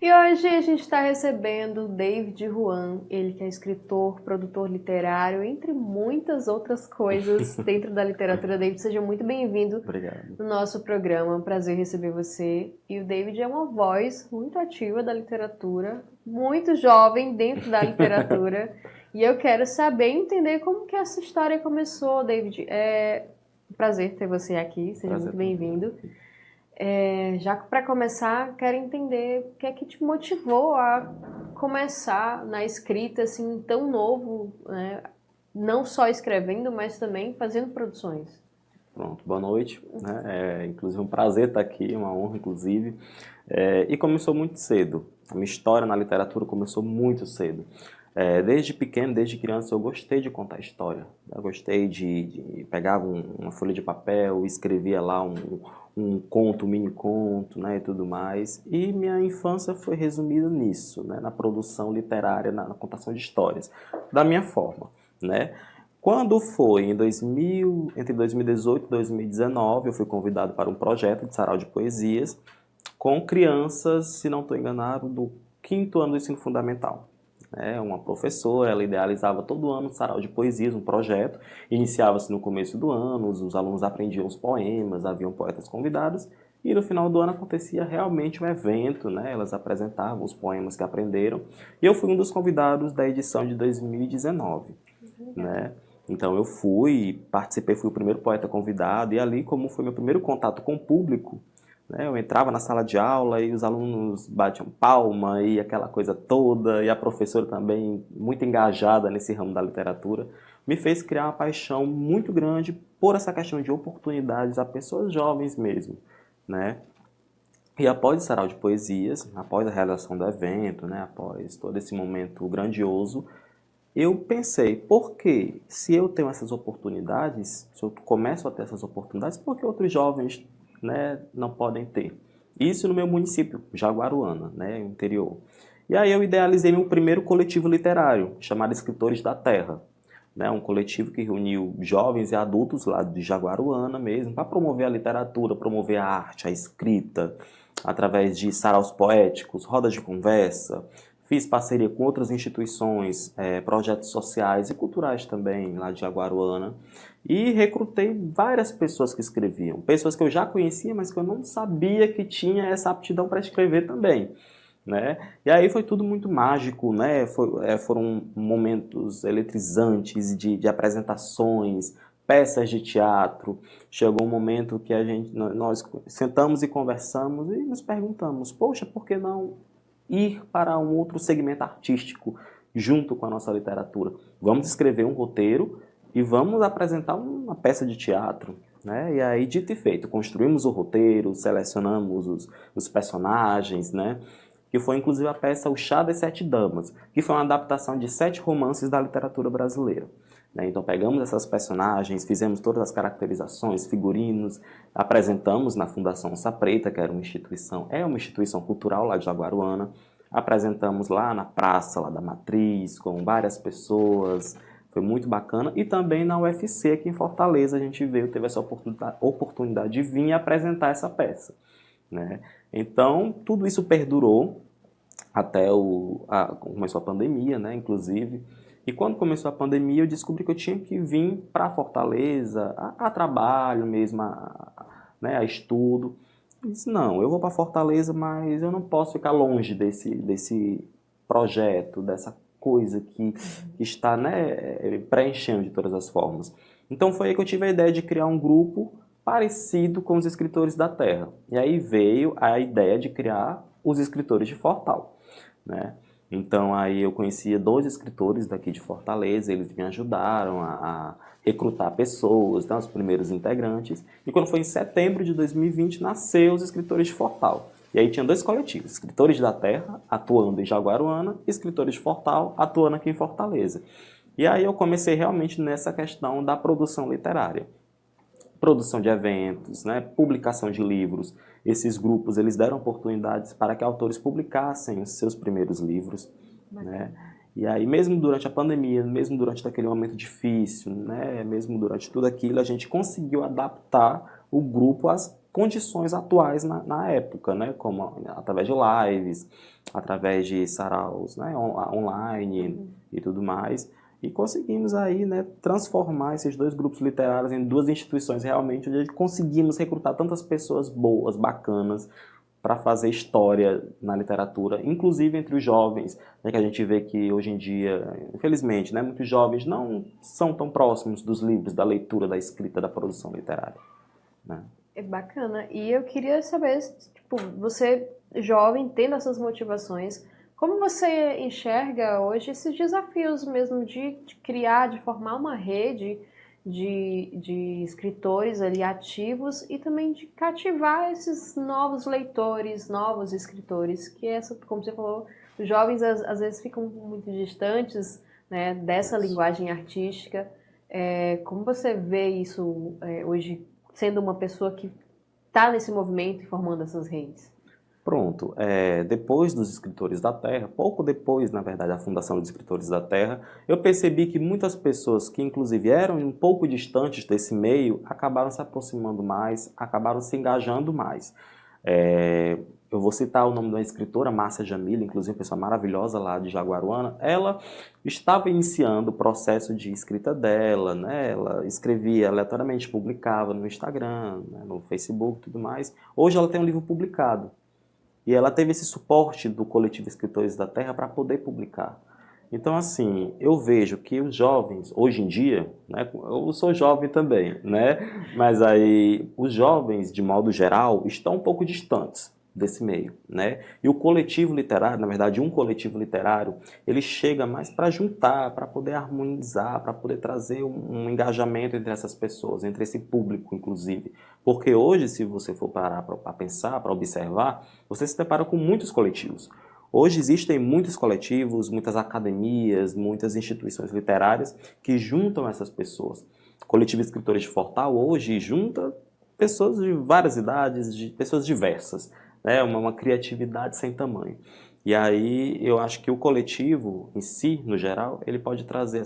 E hoje a gente está recebendo o David Juan, ele que é escritor, produtor literário, entre muitas outras coisas dentro da literatura. David, seja muito bem-vindo Obrigado. no nosso programa, é um prazer receber você. E o David é uma voz muito ativa da literatura, muito jovem dentro da literatura. E eu quero saber e entender como que essa história começou, David. É um prazer ter você aqui, seja Prazer muito também. bem-vindo. Já que para começar, quero entender o que é que te motivou a começar na escrita assim tão novo, né? Não só escrevendo, mas também fazendo produções. Pronto, boa noite. Né? Inclusive um prazer estar aqui, uma honra, inclusive. E começou muito cedo. A minha história na literatura começou muito cedo. Desde pequeno, desde criança, eu gostei de contar história. Eu gostei de pegar uma folha de papel, escrevia lá um conto, um mini conto, né, e tudo mais. E minha infância foi resumida nisso, né, na produção literária, na contação de histórias, da minha forma, né? Quando foi entre 2018 e 2019, eu fui convidado para um projeto de sarau de poesias com crianças, se não estou enganado, do quinto ano do ensino fundamental. Uma professora, ela idealizava todo ano um sarau de poesias, um projeto. Iniciava-se no começo do ano, os alunos aprendiam os poemas, haviam poetas convidados, e no final do ano acontecia realmente um evento, né? Elas apresentavam os poemas que aprenderam, e eu fui um dos convidados da edição de 2019, né? Então eu participei, fui o primeiro poeta convidado, e ali, como foi meu primeiro contato com o público, né, eu entrava na sala de aula e os alunos batiam palma e aquela coisa toda, e a professora também, muito engajada nesse ramo da literatura, me fez criar uma paixão muito grande por essa questão de oportunidades a pessoas jovens mesmo, né? E após o sarau de poesias, após a realização do evento, né, após todo esse momento grandioso, eu pensei, por que se eu tenho essas oportunidades, se eu começo a ter essas oportunidades, por que outros jovens, né, não podem ter? Isso no meu município, Jaguaruana, né, interior. E aí eu idealizei meu primeiro coletivo literário, chamado Escritores da Terra, né, um coletivo que reuniu jovens e adultos lá de Jaguaruana mesmo, para promover a literatura, promover a arte, a escrita, através de saraus poéticos, rodas de conversa. Fiz parceria com outras instituições, projetos sociais e culturais também, lá de Jaguaruana. E recrutei várias pessoas que escreviam. Pessoas que eu já conhecia, mas que eu não sabia que tinha essa aptidão para escrever também, né? E aí foi tudo muito mágico, né? Foram momentos eletrizantes de apresentações, peças de teatro. Chegou um momento que nós sentamos e conversamos e nos perguntamos, poxa, por que não ir para um outro segmento artístico junto com a nossa literatura? Vamos escrever um roteiro e vamos apresentar uma peça de teatro, né? E aí, dito e feito, construímos o roteiro, selecionamos os personagens, né? Que foi inclusive a peça O Chá das Sete Damas, que foi uma adaptação de 7 romances da literatura brasileira. Então pegamos essas personagens, fizemos todas as caracterizações, figurinos, apresentamos na Fundação Onça Preta, que era é uma instituição cultural lá de Jaguaruana, apresentamos lá na praça lá da Matriz, com várias pessoas, foi muito bacana, e também na UFC aqui em Fortaleza a gente teve essa oportunidade de vir e apresentar essa peça, né? Então tudo isso perdurou até começou a pandemia, né, inclusive. E quando começou a pandemia, eu descobri que eu tinha que vir para Fortaleza, a trabalho mesmo, né, a estudo. Eu disse, não, eu vou para Fortaleza, mas eu não posso ficar longe desse projeto, dessa coisa que está, né, preenchendo de todas as formas. Então foi aí que eu tive a ideia de criar um grupo parecido com os Escritores da Terra. E aí veio a ideia de criar os Escritores de Fortal, né? Então aí eu conhecia 2 escritores daqui de Fortaleza, eles me ajudaram a recrutar pessoas, né, os primeiros integrantes. E quando foi em setembro de 2020, nasceu os Escritores de Fortal. E aí tinha 2 coletivos, Escritores da Terra, atuando em Jaguaruana, e Escritores de Fortal, atuando aqui em Fortaleza. E aí eu comecei realmente nessa questão da produção literária. Produção de eventos, né, publicação de livros. Esses grupos eles deram oportunidades para que autores publicassem os seus primeiros livros, né? E aí mesmo durante a pandemia, mesmo durante aquele momento difícil, né, mesmo durante tudo aquilo, a gente conseguiu adaptar o grupo às condições atuais na época, né? Como através de lives, através de saraus, né? Online e tudo mais. E conseguimos aí, né, transformar esses dois grupos literários em duas instituições realmente, onde conseguimos recrutar tantas pessoas boas, bacanas, para fazer história na literatura, inclusive entre os jovens, né, que a gente vê que hoje em dia, infelizmente, né, muitos jovens não são tão próximos dos livros, da leitura, da escrita, da produção literária, né? É bacana. E eu queria saber, tipo, você jovem, tendo essas motivações, como você enxerga hoje esses desafios mesmo de criar, de formar uma rede de escritores ali ativos e também de cativar esses novos leitores, novos escritores, que essa, como você falou, os jovens às vezes ficam muito distantes, né, dessa linguagem artística. Como você vê isso hoje, sendo uma pessoa que está nesse movimento e formando essas redes? Pronto, depois dos Escritores da Terra, pouco depois, na verdade, da fundação dos Escritores da Terra, eu percebi que muitas pessoas que, inclusive, eram um pouco distantes desse meio, acabaram se aproximando mais, acabaram se engajando mais. Eu vou citar o nome de uma escritora, Márcia Jamila, inclusive uma pessoa maravilhosa lá de Jaguaruana. Ela estava iniciando o processo de escrita dela, né? Ela escrevia aleatoriamente, publicava no Instagram, né? No Facebook e tudo mais. Hoje ela tem um livro publicado. E ela teve esse suporte do coletivo Escritores da Terra para poder publicar. Então, assim, eu vejo que os jovens, hoje em dia, né, eu sou jovem também, né, mas aí os jovens, de modo geral, estão um pouco distantes desse meio, né, e o coletivo literário, na verdade, um coletivo literário, ele chega mais para juntar, para poder harmonizar, para poder trazer um engajamento entre essas pessoas, entre esse público, inclusive. Porque hoje, se você for parar para pensar, para observar, você se depara com muitos coletivos. Hoje existem muitos coletivos, muitas academias, muitas instituições literárias que juntam essas pessoas. O Coletivo Escritores de Fortal hoje junta pessoas de várias idades, de pessoas diversas, né? Uma criatividade sem tamanho. E aí eu acho que o coletivo em si, no geral, ele pode trazer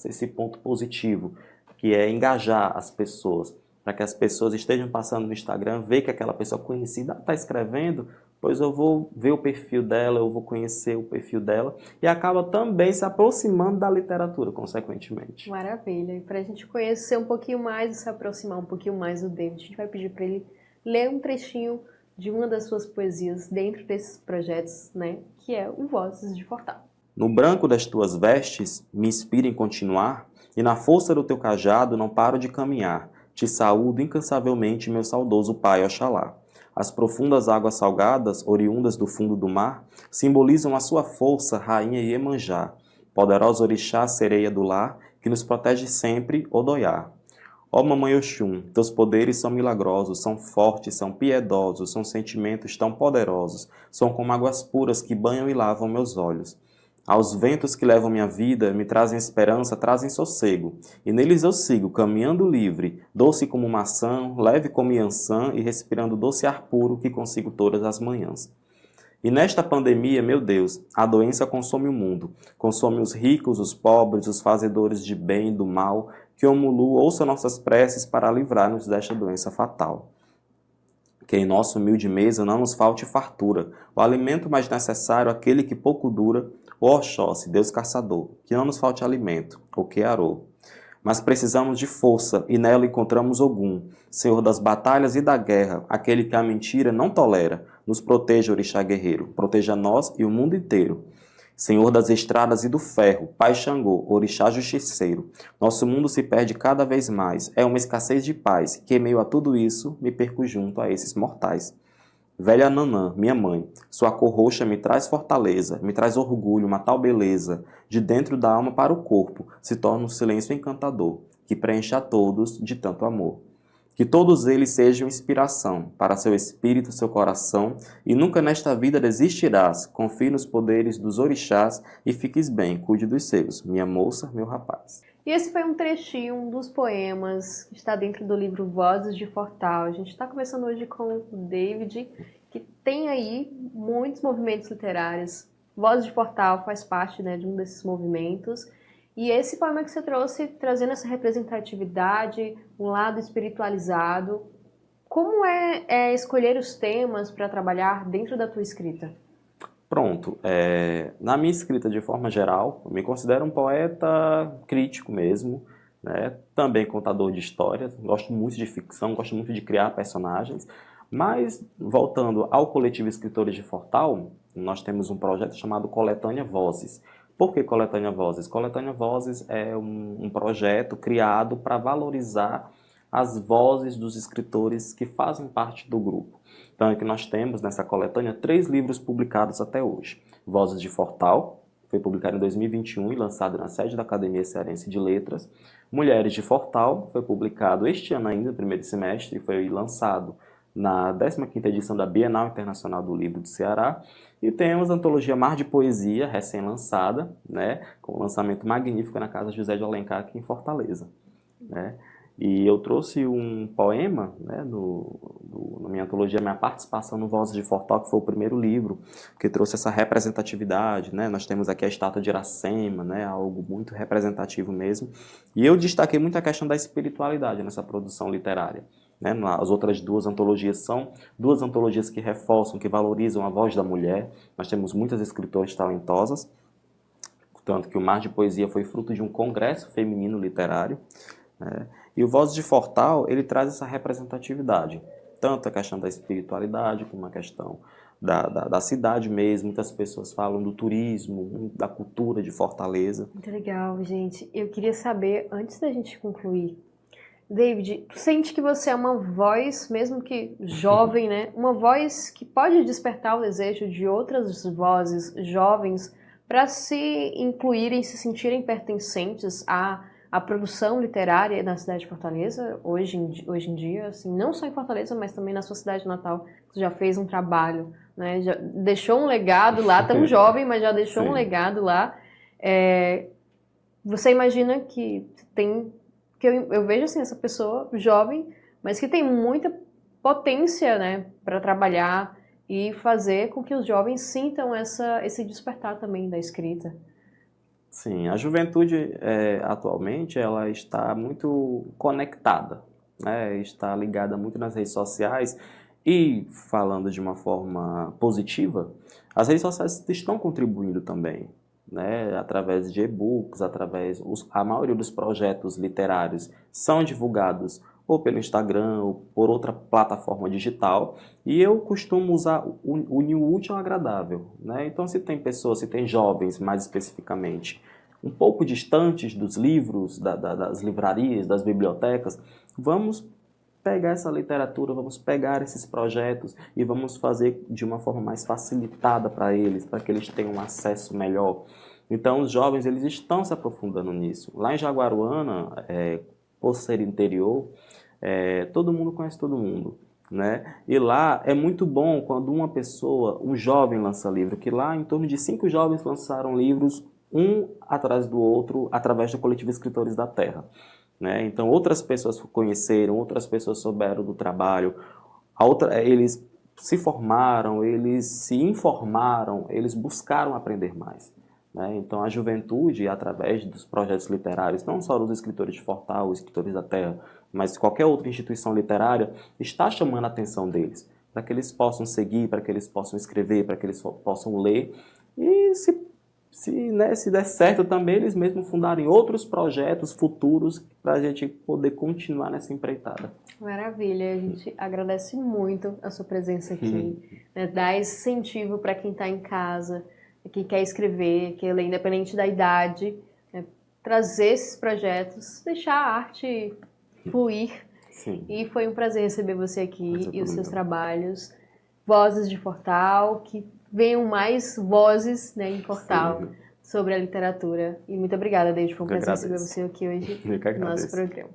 esse ponto positivo, que é engajar as pessoas, para que as pessoas estejam passando no Instagram, ver que aquela pessoa conhecida está escrevendo, pois eu vou ver o perfil dela, eu vou conhecer o perfil dela, e acaba também se aproximando da literatura, consequentemente. Maravilha. E para a gente conhecer um pouquinho mais e se aproximar um pouquinho mais do David, a gente vai pedir para ele ler um trechinho de uma das suas poesias dentro desses projetos, né, que é o Vozes de Fortal. No branco das tuas vestes me inspira em continuar, e na força do teu cajado não paro de caminhar. Te saúdo incansavelmente, meu saudoso pai Oxalá. As profundas águas salgadas, oriundas do fundo do mar, simbolizam a sua força, rainha Iemanjá, poderosa orixá, sereia do lar, que nos protege sempre, Odoiá. Ó Mamãe Oxum, teus poderes são milagrosos, são fortes, são piedosos, são sentimentos tão poderosos, são como águas puras que banham e lavam meus olhos. Aos ventos que levam minha vida, me trazem esperança, trazem sossego, e neles eu sigo, caminhando livre, doce como maçã, leve como iansã e respirando doce ar puro que consigo todas as manhãs. E nesta pandemia, meu Deus, a doença consome o mundo, consome os ricos, os pobres, os fazedores de bem e do mal, que o Mulu ouça nossas preces para livrar-nos desta doença fatal. Que em nossa humilde mesa não nos falte fartura, o alimento mais necessário, aquele que pouco dura, o Oxóssi, Deus caçador, que não nos falte alimento, o Quearô. Mas precisamos de força, e nela encontramos Ogum, Senhor das batalhas e da guerra, aquele que a mentira não tolera. Nos proteja, Orixá guerreiro, proteja nós e o mundo inteiro. Senhor das estradas e do ferro, Pai Xangô, Orixá justiceiro. Nosso mundo se perde cada vez mais, é uma escassez de paz, que em meio a tudo isso me perco junto a esses mortais. Velha Nanã, minha mãe, sua cor roxa me traz fortaleza, me traz orgulho, uma tal beleza, de dentro da alma para o corpo, se torna um silêncio encantador, que preenche a todos de tanto amor. Que todos eles sejam inspiração para seu espírito, seu coração, e nunca nesta vida desistirás. Confie nos poderes dos orixás e fiques bem, cuide dos seus, minha moça, meu rapaz. E esse foi um trechinho, um dos poemas que está dentro do livro Vozes de Fortal. A gente está conversando hoje com o David, que tem aí muitos movimentos literários. Vozes de Fortal faz parte, né, de um desses movimentos. E esse poema que você trouxe, trazendo essa representatividade, um lado espiritualizado, Como é escolher os temas para trabalhar dentro da tua escrita? Pronto, na minha escrita de forma geral, eu me considero um poeta crítico mesmo, né? Também contador de histórias, gosto muito de ficção, gosto muito de criar personagens, mas voltando ao coletivo Escritores de Fortal, nós temos um projeto chamado Coletânea Vozes. Por que Coletânea Vozes? Coletânea Vozes é um projeto criado para valorizar as vozes dos escritores que fazem parte do grupo. Então, é que nós temos nessa coletânea 3 livros publicados até hoje. Vozes de Fortal, foi publicado em 2021 e lançado na sede da Academia Cearense de Letras. Mulheres de Fortal, foi publicado este ano ainda, no primeiro semestre, e foi lançado na 15ª edição da Bienal Internacional do Livro do Ceará. E temos a antologia Mar de Poesia, recém-lançada, né, com um lançamento magnífico na Casa José de Alencar, aqui em Fortaleza, né. E eu trouxe um poema, né, na minha antologia, minha participação no Vozes de Fortal, que foi o primeiro livro, que trouxe essa representatividade, né? Nós temos aqui a estátua de Iracema, né, algo muito representativo mesmo. E eu destaquei muito a questão da espiritualidade nessa produção literária, né? As outras 2 antologias são 2 antologias que reforçam, que valorizam a voz da mulher. Nós temos muitas escritoras talentosas, tanto que o Mar de Poesia foi fruto de um congresso feminino literário, né? E o Vozes de Fortal, ele traz essa representatividade, tanto a questão da espiritualidade, como a questão da cidade mesmo. Muitas pessoas falam do turismo, da cultura de Fortaleza. Muito legal, gente. Eu queria saber, antes da gente concluir, David, tu sente que você é uma voz, mesmo que jovem, né? Uma voz que pode despertar o desejo de outras vozes jovens para se incluírem, se sentirem pertencentes à produção literária na cidade de Fortaleza, hoje em dia, assim, não só em Fortaleza, mas também na sua cidade natal. Você já fez um trabalho, né? Já deixou um legado lá, tão jovem, mas já deixou um legado lá. Você imagina que tem... que eu vejo assim, essa pessoa jovem, mas que tem muita potência, né, para trabalhar e fazer com que os jovens sintam esse despertar também da escrita. Sim, a juventude atualmente ela está muito conectada, né? Está ligada muito nas redes sociais e, falando de uma forma positiva, as redes sociais estão contribuindo também, né? Através de e-books, a maioria dos projetos literários são divulgados ou pelo Instagram ou por outra plataforma digital, e eu costumo usar unir o útil ao agradável, né? Então, se tem jovens, mais especificamente, um pouco distantes dos livros, das livrarias, das bibliotecas, vamos pegar essa literatura, vamos pegar esses projetos e vamos fazer de uma forma mais facilitada para que eles tenham um acesso melhor. Então, os jovens eles estão se aprofundando nisso. Lá em Jaguaruana, por ser interior, todo mundo conhece todo mundo, né? E lá é muito bom quando uma pessoa, um jovem lança livro, que lá em torno de 5 jovens lançaram livros, um atrás do outro, através do coletivo Escritores da Terra, né? Então outras pessoas conheceram, outras pessoas souberam do trabalho, eles se formaram, eles se informaram, eles buscaram aprender mais, né? Então a juventude, através dos projetos literários, não só dos Escritores de Fortal, os Escritores da Terra, mas qualquer outra instituição literária, está chamando a atenção deles, para que eles possam seguir, para que eles possam escrever, para que eles possam ler, e se der certo também, eles mesmos fundarem outros projetos futuros para a gente poder continuar nessa empreitada. Maravilha, a gente agradece muito a sua presença aqui, né? Dá esse incentivo para quem está em casa, quem quer escrever, quer ler, independente da idade, né? Trazer esses projetos, deixar a arte fluir. Sim. E foi um prazer receber você aqui e os seus trabalhos. Vozes de Fortal, que venham mais vozes, né, em Fortal sobre a literatura. E muito obrigada, David, foi um prazer receber você aqui hoje no nosso programa.